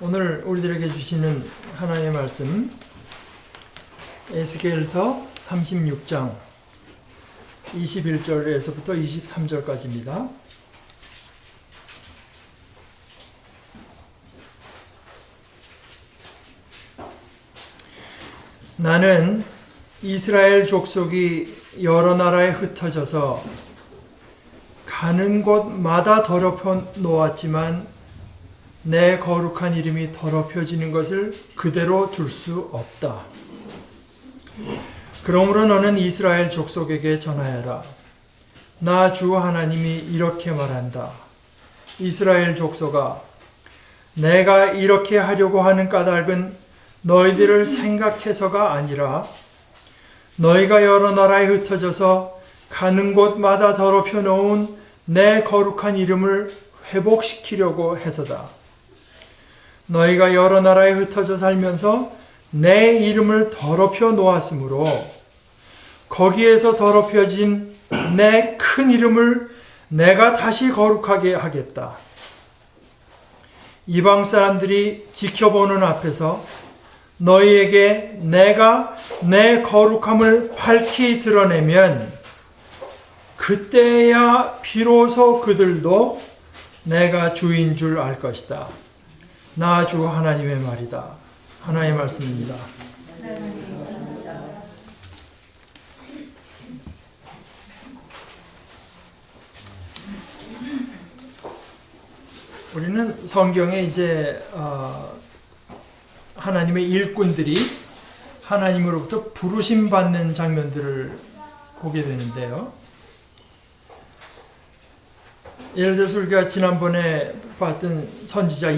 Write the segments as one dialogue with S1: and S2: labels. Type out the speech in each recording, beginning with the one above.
S1: 오늘 우리들에게 주시는 하나님의 말씀 에스겔서 36장 21절에서부터 23절까지입니다. 나는 이스라엘 족속이 여러 나라에 흩어져서 가는 곳마다 더럽혀 놓았지만 내 거룩한 이름이 더럽혀지는 것을 그대로 둘 수 없다. 그러므로 너는 이스라엘 족속에게 전하여라. 나 주 하나님이 이렇게 말한다. 이스라엘 족속아, 내가 이렇게 하려고 하는 까닭은 너희들을 생각해서가 아니라 너희가 여러 나라에 흩어져서 가는 곳마다 더럽혀 놓은 내 거룩한 이름을 회복시키려고 해서다. 너희가 여러 나라에 흩어져 살면서 내 이름을 더럽혀 놓았으므로 거기에서 더럽혀진 내 큰 이름을 내가 다시 거룩하게 하겠다. 이방 사람들이 지켜보는 앞에서 너희에게 내가 내 거룩함을 밝히 드러내면 그때야 비로소 그들도 내가 주인 줄 알 것이다. 나 주 하나님의 말이다. 하나님의 말씀입니다. 우리는 성경에 이제 하나님의 일꾼들이 하나님으로부터 부르심 받는 장면들을 보게 되는데요. 예를 들어서 우리가 지난번에 봤던 선지자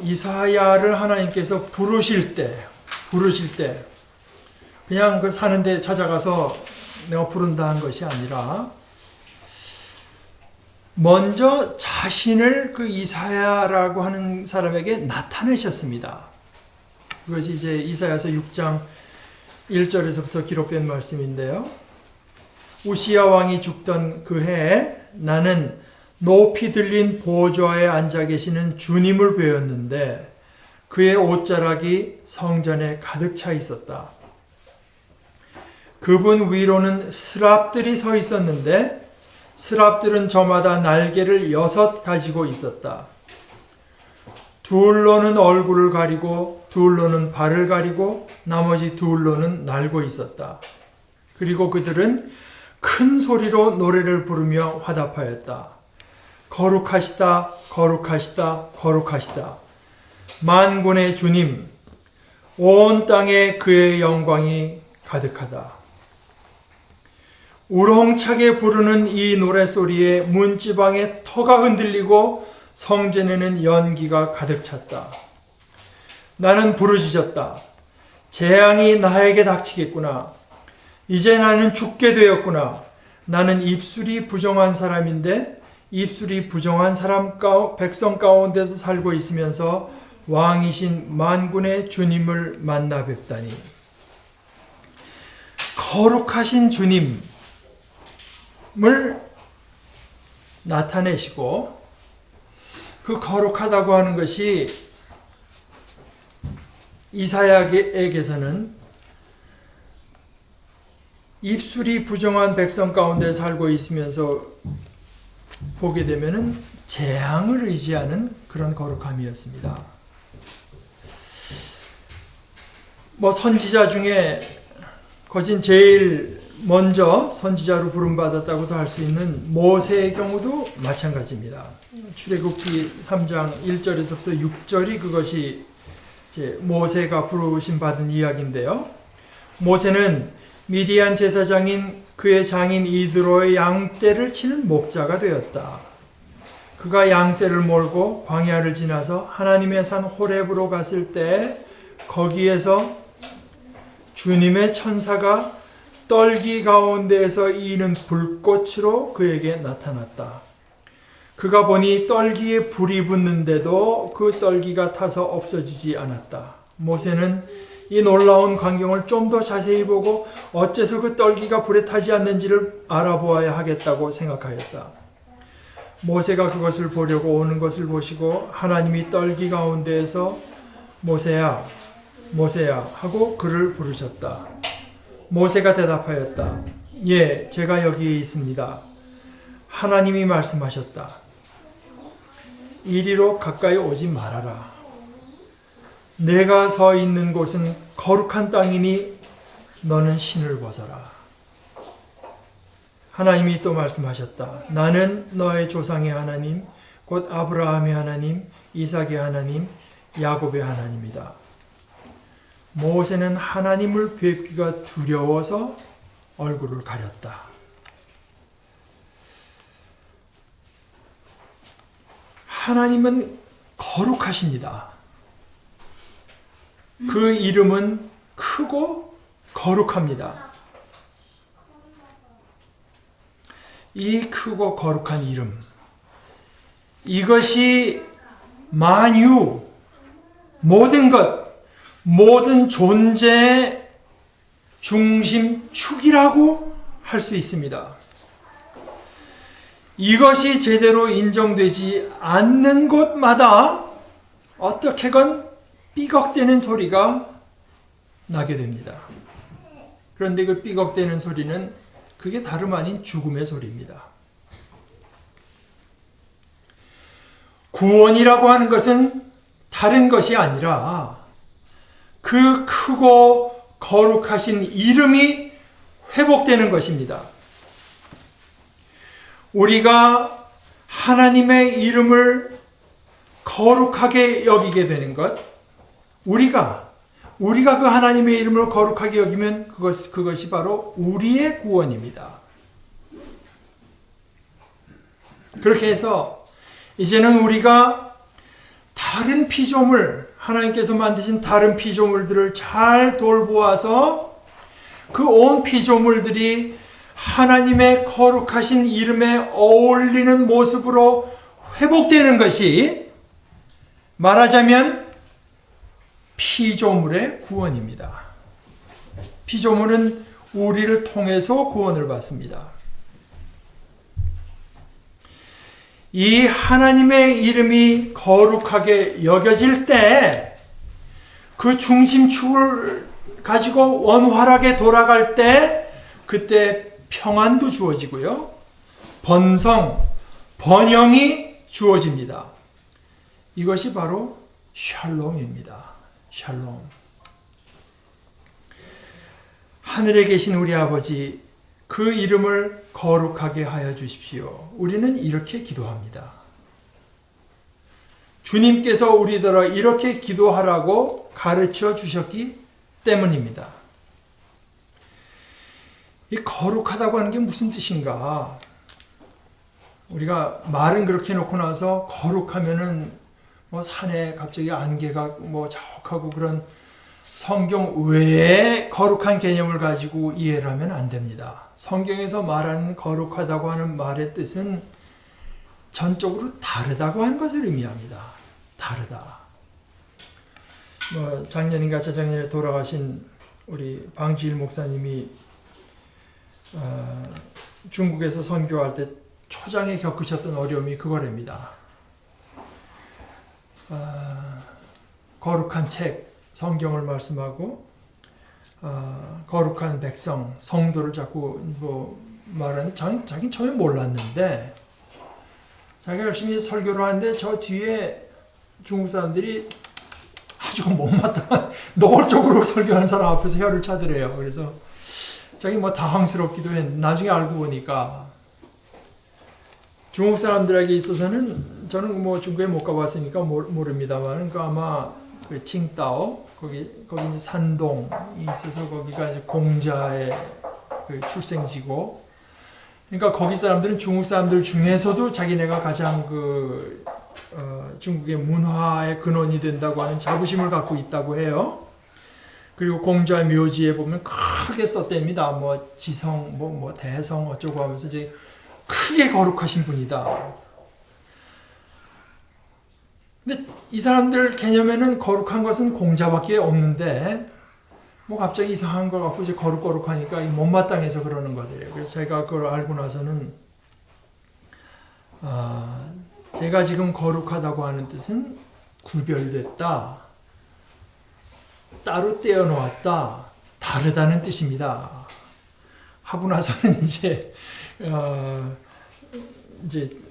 S1: 이사야를 하나님께서 부르실 때 그냥 그 사는 데 찾아가서 내가 부른다 한 것이 아니라 먼저 자신을 그 이사야라고 하는 사람에게 나타내셨습니다. 그것이 이제 이사야서 6장 1절에서부터 기록된 말씀인데요. 우시야 왕이 죽던 그 해에 나는 높이 들린 보좌에 앉아 계시는 주님을 배웠는데 그의 옷자락이 성전에 가득 차 있었다. 그분 위로는 스랍들이 서 있었는데 스랍들은 저마다 날개를 6 가지고 있었다. 둘로는 얼굴을 가리고 둘로는 발을 가리고 나머지 둘로는 날고 있었다. 그리고 그들은 큰 소리로 노래를 부르며 화답하였다. 거룩하시다, 거룩하시다, 거룩하시다. 만군의 주님, 온 땅에 그의 영광이 가득하다. 우렁차게 부르는 이 노래소리에 문지방의 터가 흔들리고 성전에는 연기가 가득 찼다. 나는 부르짖었다. 재앙이 나에게 닥치겠구나. 이제 나는 죽게 되었구나. 나는 입술이 부정한 사람인데 입술이 부정한 백성 가운데서 살고 있으면서 왕이신 만군의 주님을 만나 뵙다니. 거룩하신 주님을 나타내시고 그 거룩하다고 하는 것이 이사야에게서는 입술이 부정한 백성 가운데 살고 있으면서 보게 되면은 재앙을 의지하는 그런 거룩함이었습니다. 선지자 중에 거진 제일 먼저 선지자로 부름받았다고도 할 수 있는 모세의 경우도 마찬가지입니다. 출애굽기 3장 1절에서부터 6절이 그것이 이제 모세가 부르심 받은 이야기인데요. 모세는 미디안 제사장인 그의 장인 이드로의 양떼를 치는 목자가 되었다. 그가 양떼를 몰고 광야를 지나서 하나님의 산 호렙으로 갔을 때 거기에서 주님의 천사가 떨기 가운데에서 이는 불꽃으로 그에게 나타났다. 그가 보니 떨기에 불이 붙는데도 그 떨기가 타서 없어지지 않았다. 모세는 이 놀라운 광경을 좀 더 자세히 보고 어째서 그 떨기가 불에 타지 않는지를 알아보아야 하겠다고 생각하였다. 모세가 그것을 보려고 오는 것을 보시고 하나님이 떨기 가운데에서 모세야 모세야 하고 그를 부르셨다. 모세가 대답하였다. 예, 제가 여기에 있습니다. 하나님이 말씀하셨다. 이리로 가까이 오지 말아라. 내가 서 있는 곳은 거룩한 땅이니 너는 신을 벗어라. 하나님이 또 말씀하셨다. 나는 너의 조상의 하나님, 곧 아브라함의 하나님, 이삭의 하나님, 야곱의 하나님이다. 모세는 하나님을 뵙기가 두려워서 얼굴을 가렸다. 하나님은 거룩하십니다. 그 이름은 크고 거룩합니다. 이 크고 거룩한 이름, 이것이 만유, 모든 것, 모든 존재의 중심축이라고 할 수 있습니다. 이것이 제대로 인정되지 않는 곳마다 어떻게건 삐걱대는 소리가 나게 됩니다. 그런데 그 삐걱대는 소리는 그게 다름 아닌 죽음의 소리입니다. 구원이라고 하는 것은 다른 것이 아니라 그 크고 거룩하신 이름이 회복되는 것입니다. 우리가 하나님의 이름을 거룩하게 여기게 되는 것, 우리가 그 하나님의 이름을 거룩하게 여기면 그것이 바로 우리의 구원입니다. 그렇게 해서 이제는 우리가 다른 피조물, 하나님께서 만드신 다른 피조물들을 잘 돌보아서 그 온 피조물들이 하나님의 거룩하신 이름에 어울리는 모습으로 회복되는 것이 말하자면 피조물의 구원입니다. 피조물은 우리를 통해서 구원을 받습니다. 이 하나님의 이름이 거룩하게 여겨질 때 그 중심축을 가지고 원활하게 돌아갈 때 그때 평안도 주어지고요. 번성, 번영이 주어집니다. 이것이 바로 샬롬입니다. 샬롬. 하늘에 계신 우리 아버지, 그 이름을 거룩하게 하여 주십시오. 우리는 이렇게 기도합니다. 주님께서 우리더러 이렇게 기도하라고 가르쳐 주셨기 때문입니다. 이 거룩하다고 하는 게 무슨 뜻인가? 우리가 말은 그렇게 놓고 나서 거룩하면은 뭐 산에 갑자기 안개가 뭐 자욱하고 그런 성경 외에 거룩한 개념을 가지고 이해를 하면 안 됩니다. 성경에서 말하는 거룩하다고 하는 말의 뜻은 전적으로 다르다고 하는 것을 의미합니다. 다르다. 뭐 작년인가 재작년에 돌아가신 우리 방지일 목사님이 중국에서 선교할 때 초장에 겪으셨던 어려움이 그거랍니다. 거룩한 책, 성경을 말씀하고 거룩한 백성, 성도를 자꾸 뭐 말하는 자기는 처음에 몰랐는데 자기가 열심히 설교를 하는데 저 뒤에 중국 사람들이 아주 못마땅한 노골적으로 설교하는 사람 앞에서 혀를 차더래요. 그래서 자기 뭐 당황스럽기도 해. 나중에 알고 보니까 중국 사람들에게 있어서는 저는 뭐 중국에 못 가봤으니까 모릅니다만 그 아마 그 칭따오 거기 이제 산동이 있어서 거기가 이제 공자의 그 출생지고 그러니까 거기 사람들은 중국 사람들 중에서도 자기네가 가장 중국의 문화의 근원이 된다고 하는 자부심을 갖고 있다고 해요. 그리고 공자 묘지에 보면 크게 썼답니다. 뭐 지성, 뭐 대성 어쩌고 하면서 이제 크게 거룩하신 분이다. 근데 이 사람들 개념에는 거룩한 것은 공자밖에 없는데 뭐 갑자기 이상한 거 갖고 이제 거룩하니까 못마땅해서 그러는 거예요. 그래서 제가 그걸 알고 나서는 제가 지금 거룩하다고 하는 뜻은 구별됐다, 따로 떼어놓았다, 다르다는 뜻입니다. 하고 나서는 이제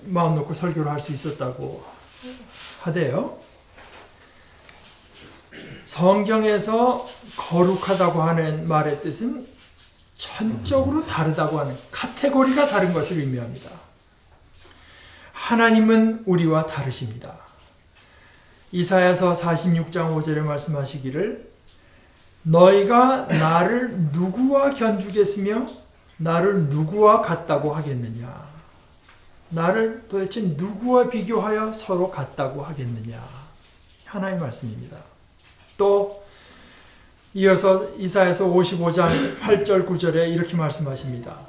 S1: 마음 놓고 설교를 할 수 있었다고 하대요. 성경에서 거룩하다고 하는 말의 뜻은 전적으로 다르다고 하는, 카테고리가 다른 것을 의미합니다. 하나님은 우리와 다르십니다. 이사야서 46장 5절에 말씀하시기를 너희가 나를 누구와 견주겠으며 나를 누구와 같다고 하겠느냐. 나를 도대체 누구와 비교하여 서로 같다고 하겠느냐. 하나의 말씀입니다. 또 이어서 이사야서 55장 8절 9절에 이렇게 말씀하십니다.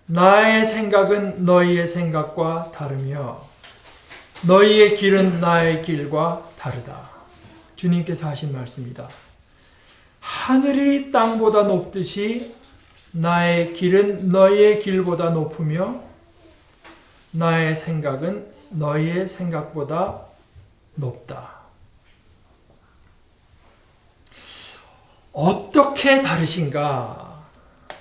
S1: 나의 생각은 너희의 생각과 다르며 너희의 길은 나의 길과 다르다. 주님께서 하신 말씀이다. 하늘이 땅보다 높듯이 나의 길은 너희의 길보다 높으며 나의 생각은 너희의 생각보다 높다. 어떻게 다르신가?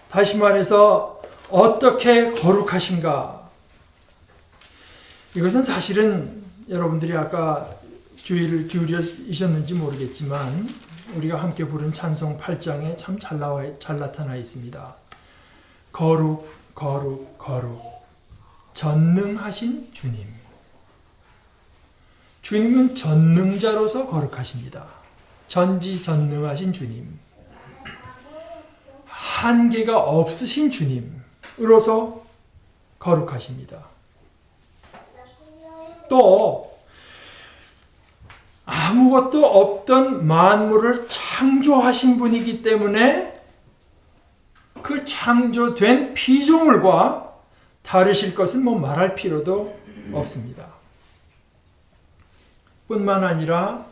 S1: 다시 말해서 어떻게 거룩하신가? 이것은 사실은 여러분들이 아까 주의를 기울이셨는지 모르겠지만 우리가 함께 부른 찬송 8장에 참 잘 나타나 있습니다. 거룩, 거룩, 거룩, 전능하신 주님. 주님은 전능자로서 거룩하십니다. 전지전능하신 주님. 한계가 없으신 주님으로서 거룩하십니다. 또 아무것도 없던 만물을 창조하신 분이기 때문에 그 창조된 피조물과 다르실 것은 말할 필요도 없습니다. 뿐만 아니라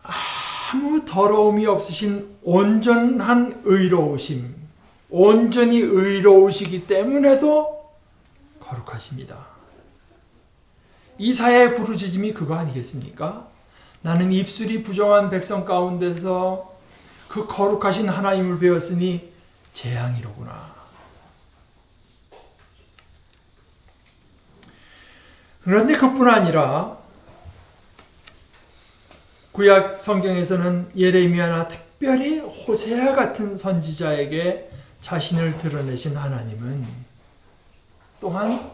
S1: 아무 더러움이 없으신 온전한 의로우심, 온전히 의로우시기 때문에도 거룩하십니다. 이사야의 부르짖음이 그거 아니겠습니까? 나는 입술이 부정한 백성 가운데서 그 거룩하신 하나님을 배웠으니 재앙이로구나. 그런데 그뿐 아니라 구약 성경에서는 예레미야나 특별히 호세아 같은 선지자에게 자신을 드러내신 하나님은 또한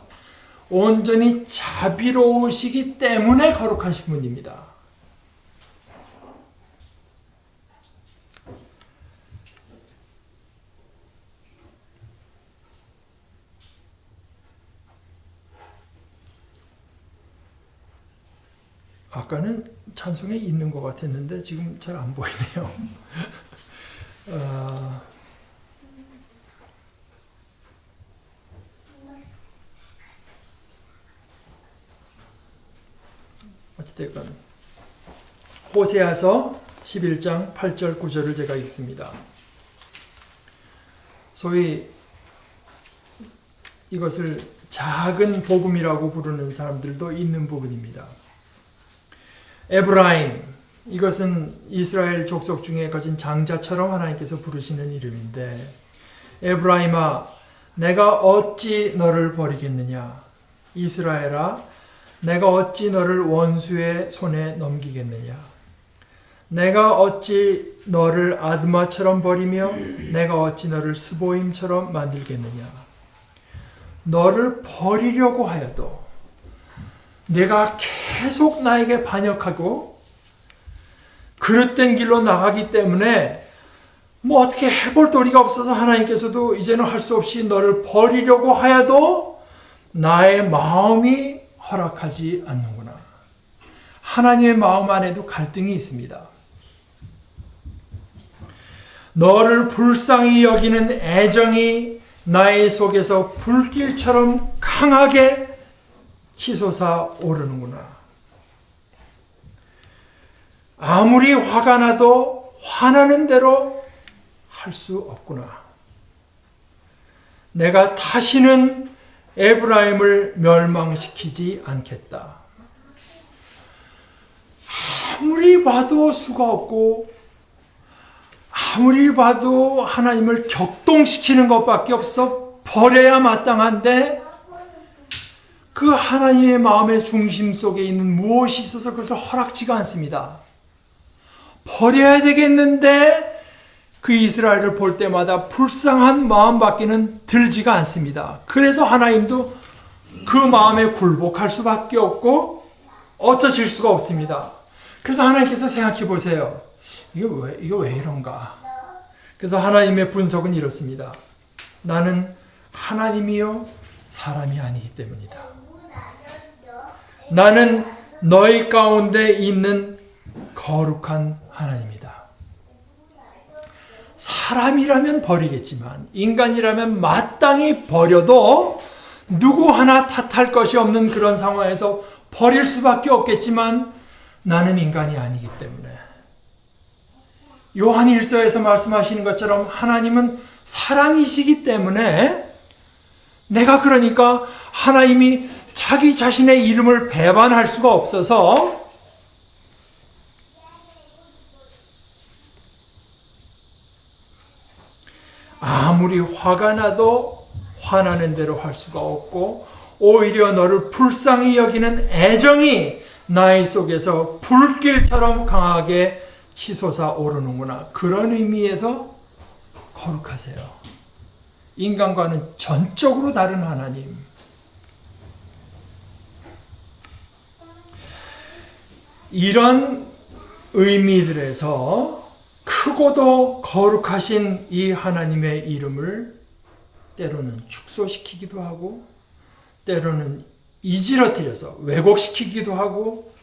S1: 온전히 자비로우시기 때문에 거룩하신 분입니다. 아까는 찬송에 있는 것 같았는데 지금 잘 안 보이네요. 어찌됐건 호세아서 11장 8절 9절을 제가 읽습니다. 소위 이것을 작은 복음이라고 부르는 사람들도 있는 부분입니다. 에브라임, 이것은 이스라엘 족속 중에 거진 장자처럼 하나님께서 부르시는 이름인데, 에브라임아, 내가 어찌 너를 버리겠느냐? 이스라엘아, 내가 어찌 너를 원수의 손에 넘기겠느냐? 내가 어찌 너를 아드마처럼 버리며 내가 어찌 너를 스보임처럼 만들겠느냐? 너를 버리려고 하여도 내가 계속 나에게 반역하고 그릇된 길로 나가기 때문에 어떻게 해볼 도리가 없어서 하나님께서도 이제는 할 수 없이 너를 버리려고 하여도 나의 마음이 허락하지 않는구나. 하나님의 마음 안에도 갈등이 있습니다. 너를 불쌍히 여기는 애정이 나의 속에서 불길처럼 강하게 치솟아 오르는구나. 아무리 화가 나도 화나는 대로 할 수 없구나. 내가 다시는 에브라임을 멸망시키지 않겠다. 아무리 봐도 수가 없고 아무리 봐도 하나님을 격동시키는 것밖에 없어 버려야 마땅한데 그 하나님의 마음의 중심 속에 있는 무엇이 있어서 그것을 허락지가 않습니다. 버려야 되겠는데 그 이스라엘을 볼 때마다 불쌍한 마음밖에는 들지가 않습니다. 그래서 하나님도 그 마음에 굴복할 수밖에 없고 어쩌실 수가 없습니다. 그래서 하나님께서 생각해 보세요. 이거 왜 이런가? 그래서 하나님의 분석은 이렇습니다. 나는 하나님이요 사람이 아니기 때문이다. 나는 너희 가운데 있는 거룩한 하나님이다. 사람이라면 버리겠지만 인간이라면 마땅히 버려도 누구 하나 탓할 것이 없는 그런 상황에서 버릴 수밖에 없겠지만 나는 인간이 아니기 때문에 요한 1서에서 말씀하시는 것처럼 하나님은 사랑이시기 때문에 내가 그러니까 하나님이 자기 자신의 이름을 배반할 수가 없어서 아무리 화가 나도 화나는 대로 할 수가 없고 오히려 너를 불쌍히 여기는 애정이 나의 속에서 불길처럼 강하게 치솟아 오르는구나. 그런 의미에서 거룩하세요. 인간과는 전적으로 다른 하나님. 이런 의미들에서 크고도 거룩하신 이 하나님의 이름을 때로는 축소시키기도 하고 때로는 이지러뜨려서 왜곡시키기도 하고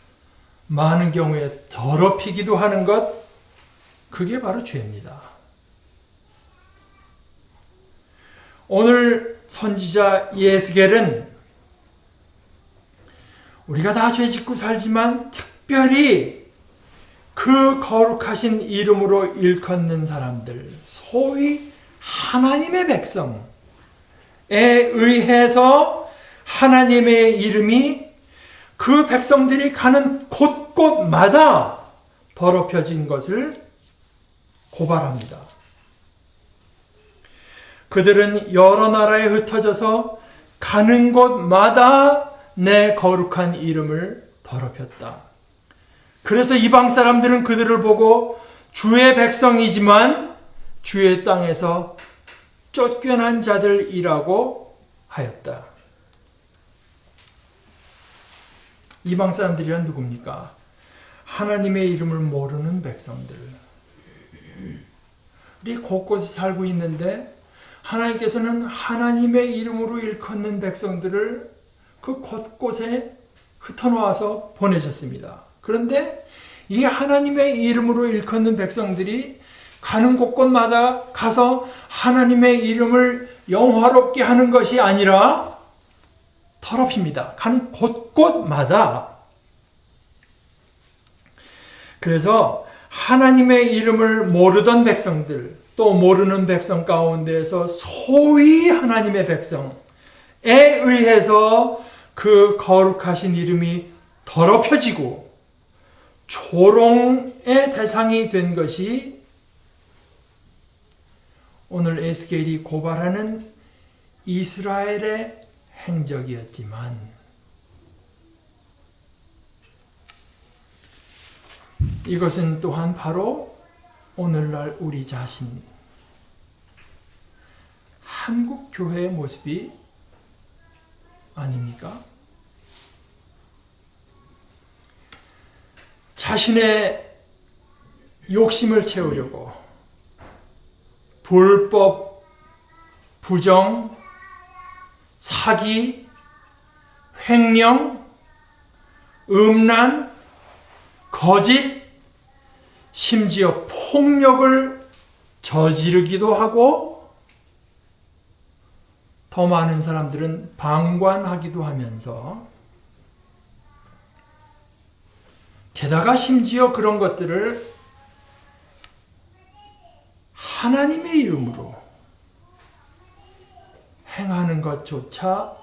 S1: 많은 경우에 더럽히기도 하는 것, 그게 바로 죄입니다. 오늘 선지자 예스겔은 우리가 다 죄짓고 살지만 특별히 그 거룩하신 이름으로 일컫는 사람들, 소위 하나님의 백성에 의해서 하나님의 이름이 그 백성들이 가는 곳곳마다 더럽혀진 것을 고발합니다. 그들은 여러 나라에 흩어져서 가는 곳마다 내 거룩한 이름을 더럽혔다. 그래서 이방 사람들은 그들을 보고 주의 백성이지만 주의 땅에서 쫓겨난 자들이라고 하였다. 이방 사람들이란 누굽니까? 하나님의 이름을 모르는 백성들. 우리 곳곳에 살고 있는데 하나님께서는 하나님의 이름으로 일컫는 백성들을 그 곳곳에 흩어놓아서 보내셨습니다. 그런데 이 하나님의 이름으로 일컫는 백성들이 가는 곳곳마다 가서 하나님의 이름을 영화롭게 하는 것이 아니라 더럽힙니다. 가는 곳곳마다. 그래서 하나님의 이름을 모르던 백성들, 또 모르는 백성 가운데에서 소위 하나님의 백성에 의해서 그 거룩하신 이름이 더럽혀지고 조롱의 대상이 된 것이 오늘 에스겔이 고발하는 이스라엘의 행적이었지만 이것은 또한 바로 오늘날 우리 자신, 한국 교회의 모습이 아닙니까? 자신의 욕심을 채우려고 불법, 부정, 사기, 횡령, 음란, 거짓, 심지어 폭력을 저지르기도 하고 더 많은 사람들은 방관하기도 하면서 게다가 심지어 그런 것들을 하나님의 이름으로 행하는 것조차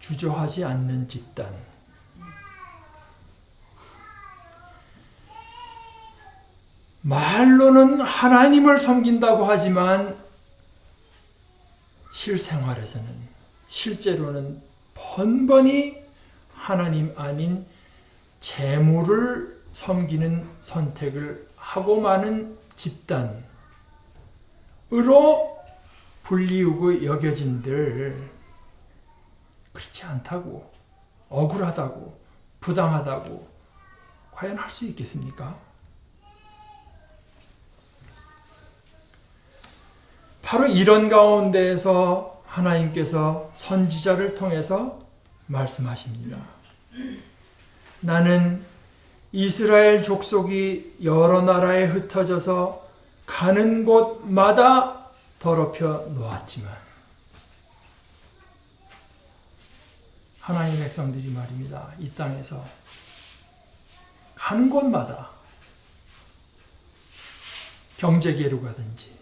S1: 주저하지 않는 집단. 말로는 하나님을 섬긴다고 하지만 실생활에서는, 실제로는 번번이 하나님 아닌 재물을 섬기는 선택을 하고 마는 집단으로 불리우고 여겨진들 그렇지 않다고, 억울하다고, 부당하다고 과연 할 수 있겠습니까? 바로 이런 가운데에서 하나님께서 선지자를 통해서 말씀하십니다. 나는 이스라엘 족속이 여러 나라에 흩어져서 가는 곳마다 더럽혀 놓았지만, 하나님의 백성들이 말입니다. 이 땅에서 가는 곳마다 경제계로 가든지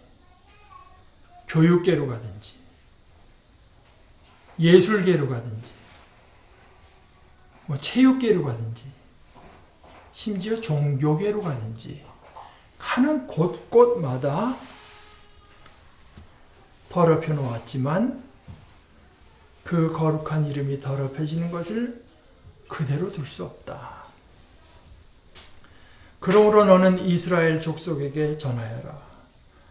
S1: 교육계로 가든지 예술계로 가든지 체육계로 가든지 심지어 종교계로 가든지 가는 곳곳마다 더럽혀 놓았지만 그 거룩한 이름이 더럽혀지는 것을 그대로 둘 수 없다. 그러므로 너는 이스라엘 족속에게 전하여라.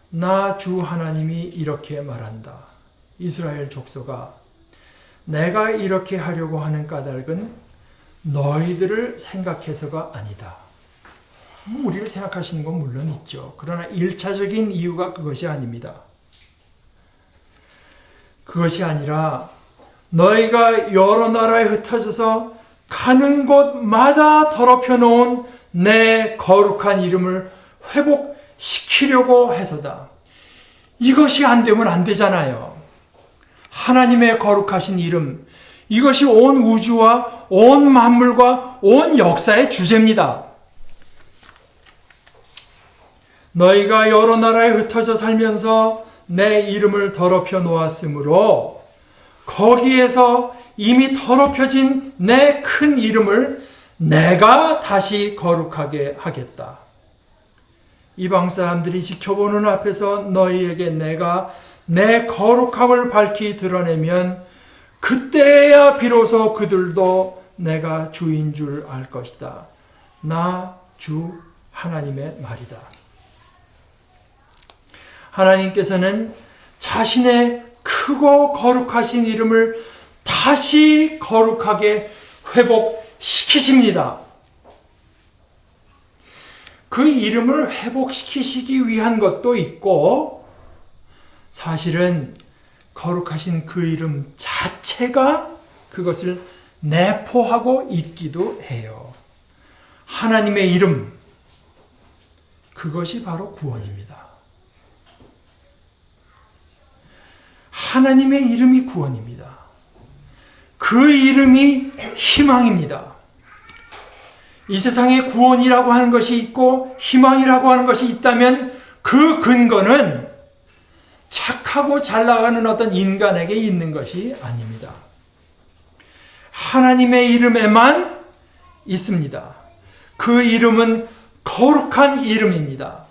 S1: 나 주 하나님이 이렇게 말한다. 이스라엘 족속아, 내가 이렇게 하려고 하는 까닭은 너희들을 생각해서가 아니다. 우리를 생각하시는 건 물론 있죠. 그러나 1차적인 이유가 그것이 아닙니다. 그것이 아니라 너희가 여러 나라에 흩어져서 가는 곳마다 더럽혀 놓은 내 거룩한 이름을 회복시키려고 해서다. 이것이 안 되면 안 되잖아요. 하나님의 거룩하신 이름, 이것이 온 우주와 온 만물과 온 역사의 주제입니다. 너희가 여러 나라에 흩어져 살면서 내 이름을 더럽혀 놓았으므로 거기에서 이미 더럽혀진 내 큰 이름을 내가 다시 거룩하게 하겠다. 이방 사람들이 지켜보는 앞에서 너희에게 내가 내 거룩함을 밝히 드러내면 그때야 비로소 그들도 내가 주인 줄 알 것이다. 나 주 하나님의 말이다. 하나님께서는 자신의 크고 거룩하신 이름을 다시 거룩하게 회복시키십니다. 그 이름을 회복시키시기 위한 것도 있고, 사실은 거룩하신 그 이름 자체가 그것을 내포하고 있기도 해요. 하나님의 이름, 그것이 바로 구원입니다. 하나님의 이름이 구원입니다. 그 이름이 희망입니다. 이 세상에 구원이라고 하는 것이 있고 희망이라고 하는 것이 있다면 그 근거는 착하고 잘 나가는 어떤 인간에게 있는 것이 아닙니다. 하나님의 이름에만 있습니다. 그 이름은 거룩한 이름입니다.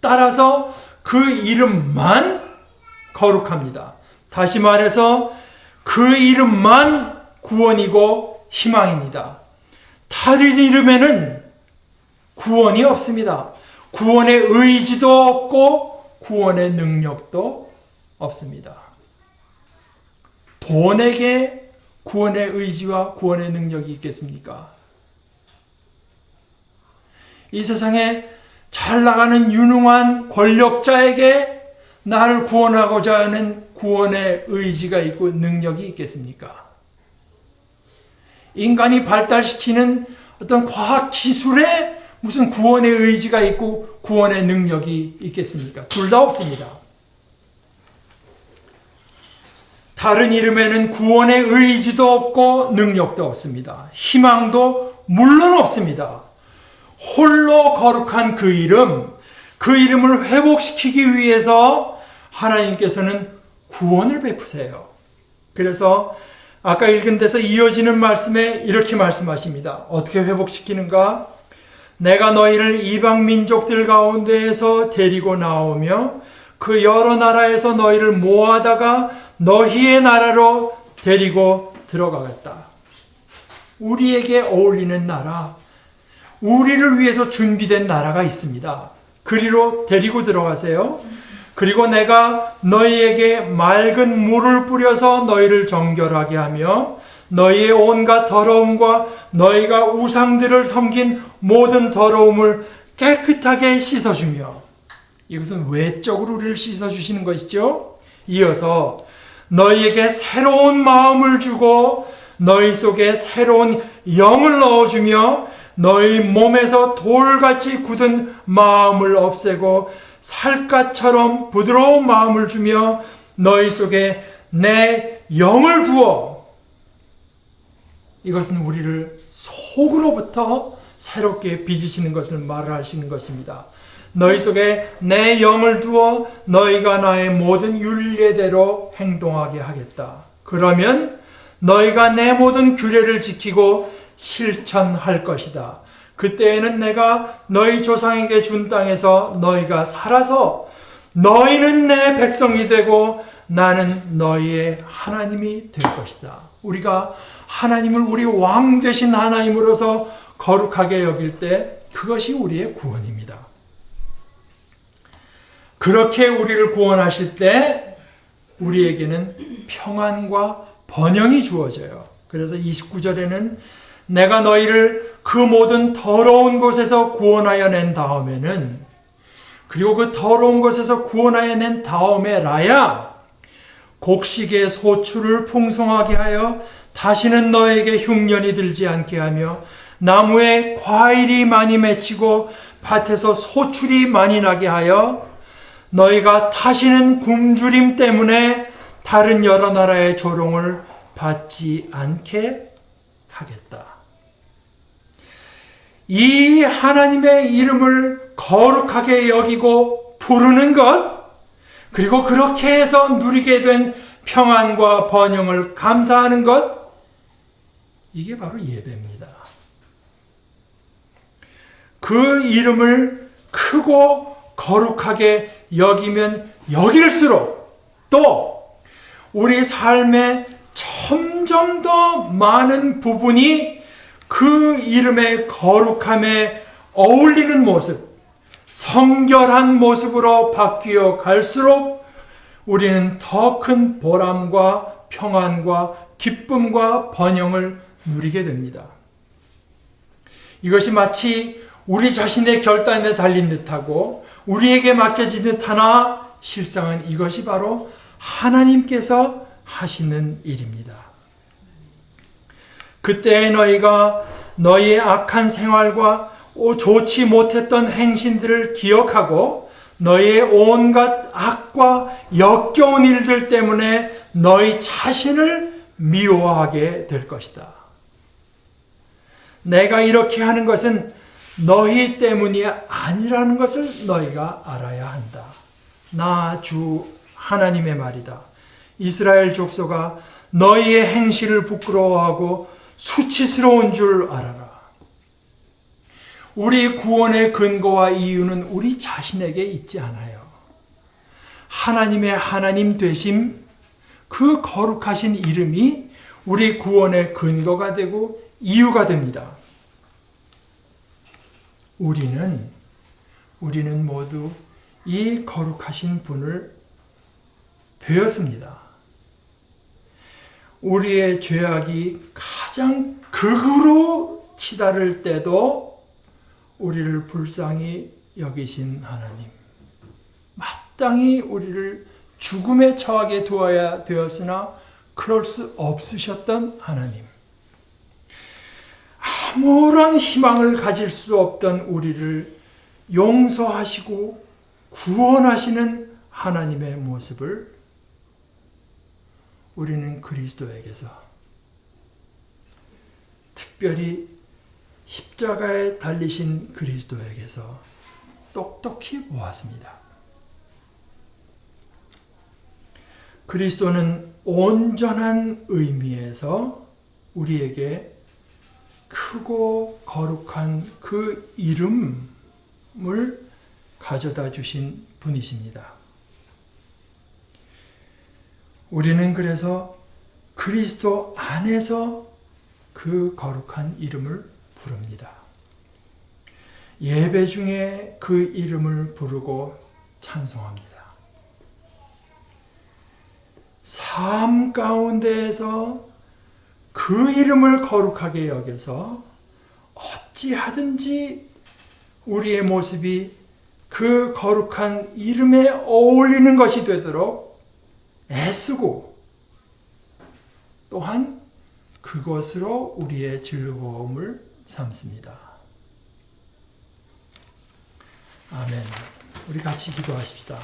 S1: 따라서 그 이름만 거룩합니다. 다시 말해서 그 이름만 구원이고 희망입니다. 다른 이름에는 구원이 없습니다. 구원의 의지도 없고 구원의 능력도 없습니다. 돈에게 구원의 의지와 구원의 능력이 있겠습니까? 이 세상에 잘 나가는 유능한 권력자에게 나를 구원하고자 하는 구원의 의지가 있고 능력이 있겠습니까? 인간이 발달시키는 어떤 과학 기술에 무슨 구원의 의지가 있고 구원의 능력이 있겠습니까? 둘 다 없습니다. 다른 이름에는 구원의 의지도 없고 능력도 없습니다. 희망도 물론 없습니다. 홀로 거룩한 그 이름을 회복시키기 위해서 하나님께서는 구원을 베푸세요. 그래서 아까 읽은 데서 이어지는 말씀에 이렇게 말씀하십니다. 어떻게 회복시키는가? 내가 너희를 이방 민족들 가운데에서 데리고 나오며 그 여러 나라에서 너희를 모아다가 너희의 나라로 데리고 들어가겠다. 우리에게 어울리는 나라, 우리를 위해서 준비된 나라가 있습니다. 그리로 데리고 들어가세요. 그리고 내가 너희에게 맑은 물을 뿌려서 너희를 정결하게 하며 너희의 온갖 더러움과 너희가 우상들을 섬긴 모든 더러움을 깨끗하게 씻어주며, 이것은 외적으로 우리를 씻어주시는 것이죠. 이어서 너희에게 새로운 마음을 주고 너희 속에 새로운 영을 넣어주며 너희 몸에서 돌같이 굳은 마음을 없애고 살갗처럼 부드러운 마음을 주며 너희 속에 내 영을 두어, 이것은 우리를 속으로부터 새롭게 빚으시는 것을 말하시는 것입니다. 너희 속에 내 영을 두어 너희가 나의 모든 율례대로 행동하게 하겠다. 그러면 너희가 내 모든 규례를 지키고 실천할 것이다. 그때에는 내가 너희 조상에게 준 땅에서 너희가 살아서 너희는 내 백성이 되고 나는 너희의 하나님이 될 것이다. 우리가 하나님을 우리 왕 되신 하나님으로서 거룩하게 여길 때 그것이 우리의 구원입니다. 그렇게 우리를 구원하실 때 우리에게는 평안과 번영이 주어져요. 그래서 29절에는 내가 너희를 그 모든 더러운 곳에서 구원하여 낸 다음에는, 그리고 그 더러운 곳에서 구원하여 낸 다음에라야 곡식의 소출을 풍성하게 하여 다시는 너에게 흉년이 들지 않게 하며 나무에 과일이 많이 맺히고 밭에서 소출이 많이 나게 하여 너희가 다시는 굶주림 때문에 다른 여러 나라의 조롱을 받지 않게 하겠다. 이 하나님의 이름을 거룩하게 여기고 부르는 것, 그리고 그렇게 해서 누리게 된 평안과 번영을 감사하는 것, 이게 바로 예배입니다. 그 이름을 크고 거룩하게 여기면 여길수록 또 우리 삶의 점점 더 많은 부분이 그 이름의 거룩함에 어울리는 모습, 성결한 모습으로 바뀌어 갈수록 우리는 더 큰 보람과 평안과 기쁨과 번영을 누리게 됩니다. 이것이 마치 우리 자신의 결단에 달린 듯하고 우리에게 맡겨진 듯하나 실상은 이것이 바로 하나님께서 하시는 일입니다. 그때 너희가 너희의 악한 생활과 좋지 못했던 행신들을 기억하고 너희의 온갖 악과 역겨운 일들 때문에 너희 자신을 미워하게 될 것이다. 내가 이렇게 하는 것은 너희 때문이 아니라는 것을 너희가 알아야 한다. 나 주 하나님의 말이다. 이스라엘 족속아, 너희의 행실을 부끄러워하고 수치스러운 줄 알아라. 우리 구원의 근거와 이유는 우리 자신에게 있지 않아요. 하나님의 하나님 되심, 그 거룩하신 이름이 우리 구원의 근거가 되고 이유가 됩니다. 우리는 모두 이 거룩하신 분을 배웠습니다. 우리의 죄악이 가장 극으로 치달을 때도 우리를 불쌍히 여기신 하나님, 마땅히 우리를 죽음에 처하게 두어야 되었으나 그럴 수 없으셨던 하나님, 아무런 희망을 가질 수 없던 우리를 용서하시고 구원하시는 하나님의 모습을 우리는 그리스도에게서, 특별히 십자가에 달리신 그리스도에게서 똑똑히 보았습니다. 그리스도는 온전한 의미에서 우리에게 크고 거룩한 그 이름을 가져다 주신 분이십니다. 우리는 그래서 그리스도 안에서 그 거룩한 이름을 부릅니다. 예배 중에 그 이름을 부르고 찬송합니다. 삶 가운데에서 그 이름을 거룩하게 여겨서 어찌하든지 우리의 모습이 그 거룩한 이름에 어울리는 것이 되도록 애쓰고 또한 그것으로 우리의 즐거움을 삼습니다. 아멘. 우리 같이 기도하십시다.